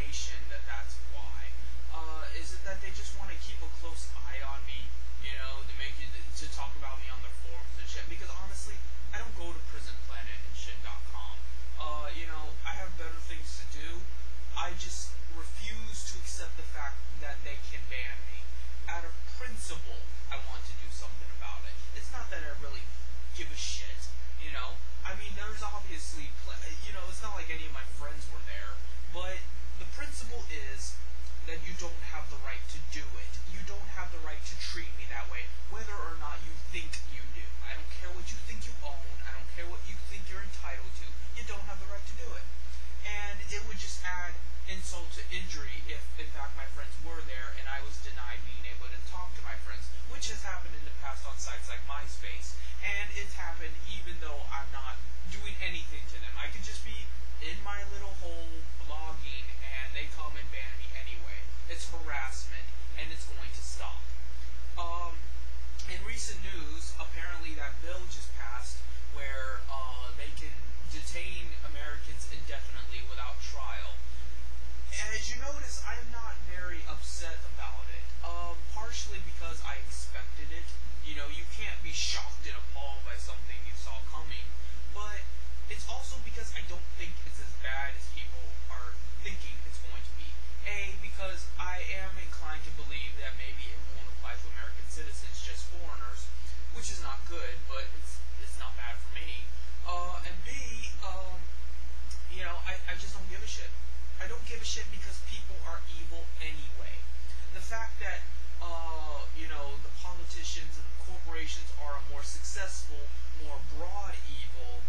inclination that that's why. Is it that they just want to keep a close eye on me, to make it to talk about me on their forums and shit? Because honestly, I don't go to prisonplanet and shit.com. I have better things to do. I just refuse to accept the fact that they can ban me. Out of principle, I want to do something about it. It's not that I really give a shit. I mean, there's obviously, it's not like any of my friends were there, but the principle is that you don't have the right to do it. You don't have the right to treat me that way, whether or not you think you do. I don't care what you think you own. I don't care what you think you're entitled to. You don't have the right to do it. And it would just add insult to injury if, in fact, my friends were there and I was denied being able to talk to my friends, which has happened in the past on sites like MySpace. And it's happened even though I'm not doing anything to them. I could just be in my little hole blogging and they come and ban me anyway. It's harassment and it's going to stop. In recent news, apparently that bill just passed where they can detain Americans indefinitely without trial. As you notice, I am not very upset about it. Partially because I expected it. You can't be shocked and appalled by something you saw coming. But it's also because I don't think it's as bad as people are thinking it's going to be. Because I am inclined to believe that maybe it won't apply to American citizens, just foreigners, which is not good, but it's not bad for me. And B, I just don't give a shit. I don't give a shit because people are evil anyway. The fact that, the politicians and the corporations are a more successful, more broad evil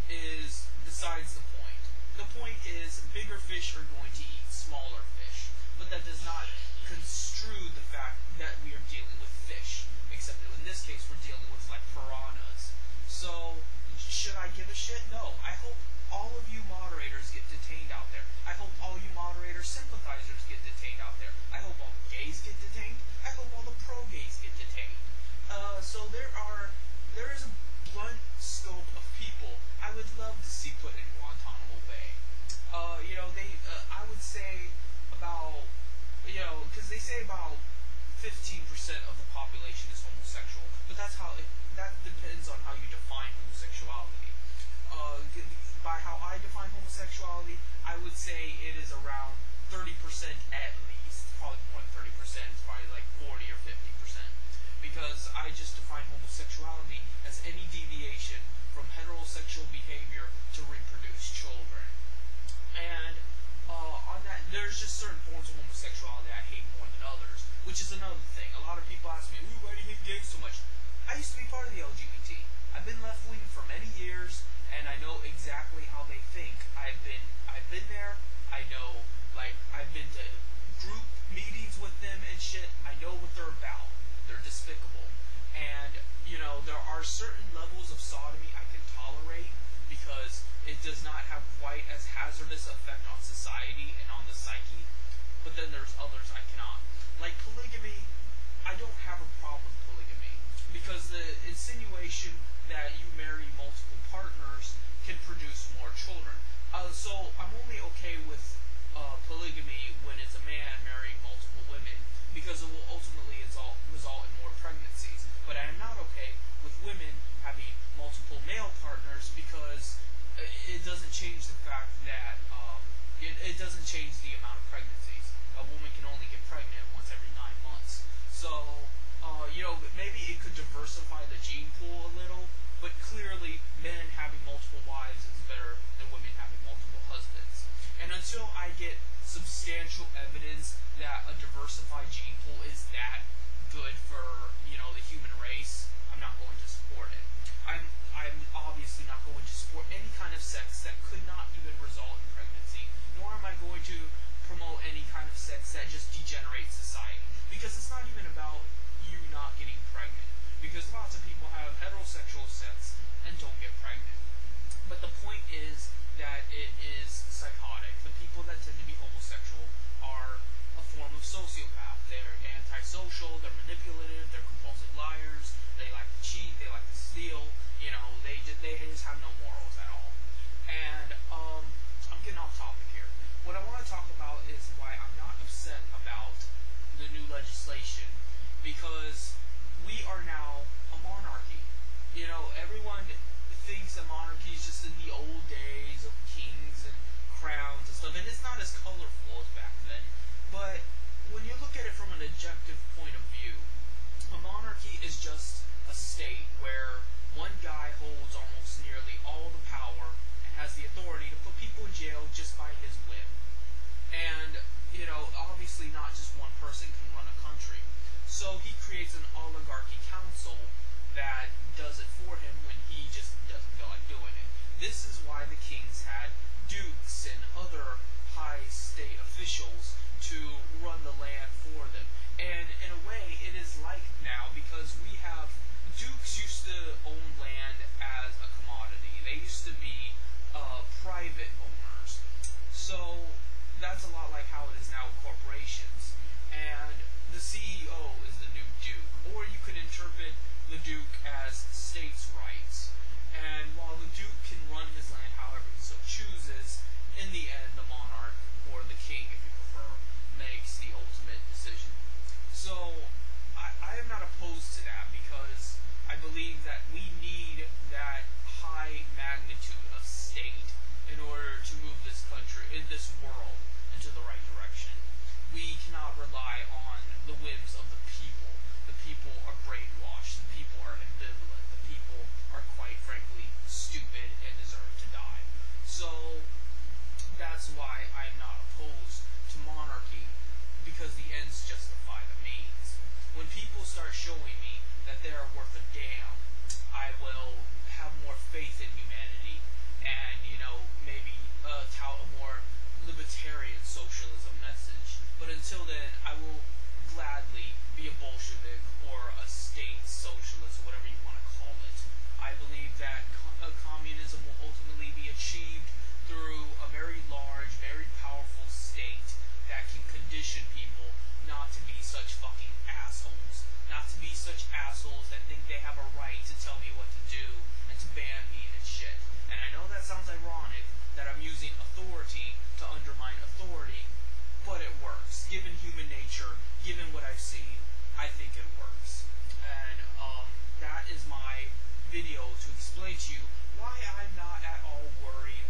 is besides the point. The point is bigger fish are going to eat smaller fish. But that does not construe the fact that we are dealing with fish. Except that in this case we're dealing with like piranhas. So, should I give a shit? No. I hope all of you moderators get detained out there. I hope all you moderator sympathizers get detained out there. I hope all the gays get detained. I hope all the pro-gays get detained. So there is a blunt scope of people I would love to see put in Guantanamo Bay. I would say about, because they say about 15% of the population is homosexual, but that depends on how you define homosexuality. By how I define homosexuality, I would say it is around 30% at least. Probably more than 30%. It's probably like 40 or 50%. Because I just define homosexuality as any deviation from heterosexual behavior to reproduce children. And on that, there's just certain forms of homosexuality I hate more than others, which is another thing. A lot of people ask me, ooh, why do you hate gays so much? I used to be part of the LGBT. I've been left-wing for many years, and I know exactly how they think. I've been there. I know, I've been to group meetings with them and shit. I know what they're about. They're despicable. And, there are certain levels of sodomy I can tolerate because it does not have quite as hazardous effect on society and on the psyche. But then there's others I cannot. Like polygamy, I don't have a problem with polygamy because the insinuation that you marry multiple partners can produce more children. So I'm only okay with polygamy when it's a man marrying multiple women because it will ultimately result in more pregnancies. But I am not okay with women having multiple male partners because it doesn't change the fact that it doesn't change the amount of pregnancies. A woman can only get pregnant once every 9 months. So, maybe it could diversify the gene pool a little, but clearly men having multiple wives is better than women having multiple husbands. And until I get substantial evidence that a diversified gene pool is that good for, the human race, I'm not going to support it. I'm obviously not going to support any kind of sex that could not even result in pregnancy, nor am I going to promote any kind of sex that just degenerates society. Because it's not even about you not getting pregnant. Because lots of people have heterosexual sex and don't get pregnant. But the point is that it is psychotic. The people that tend to be homosexual are a form of sociopath. They're antisocial, they're manipulative, they're compulsive liars, they like to cheat, they like to steal, they just have no morals at all. And, I'm getting off topic here. What I want to talk about is why This is why the kings had dukes and other high state officials to run the land for them. And in a way, it is like now because we have dukes used to own land as a commodity. They used to be private owners. So that's a lot like how it is now with corporations. And the CEO is the new duke. Or you could interpret the duke as states' rights. And while the duke can run his land however he so chooses, in the end the monarch, or the king if you prefer, makes the ultimate decision. So I am not opposed to that because I believe that we need that high magnitude of state in order to move this country, in this world, into the right direction. We cannot rely on the whims of the people. The people are brainwashed. The people are ambivalent. The people are quite frankly stupid and deserve to die. So that's why I'm not opposed to monarchy, because the ends justify the means. When people start showing me that they are worth a damn, I will have more faith in humanity and, maybe tout a more libertarian socialism message. But until then, I will gladly be a Bolshevik or a state socialist, or whatever you want to call it. I believe that communism will ultimately be achieved through a very large, very powerful state that can condition people not to be such fucking assholes. Not to be such assholes that think they have a right to tell me what to do and to ban me and shit. And I know that sounds ironic, that I'm using authority to undermine authority, but it works. Given human nature, given what I've seen, I think it works. And that is my video to explain to you why I'm not at all worried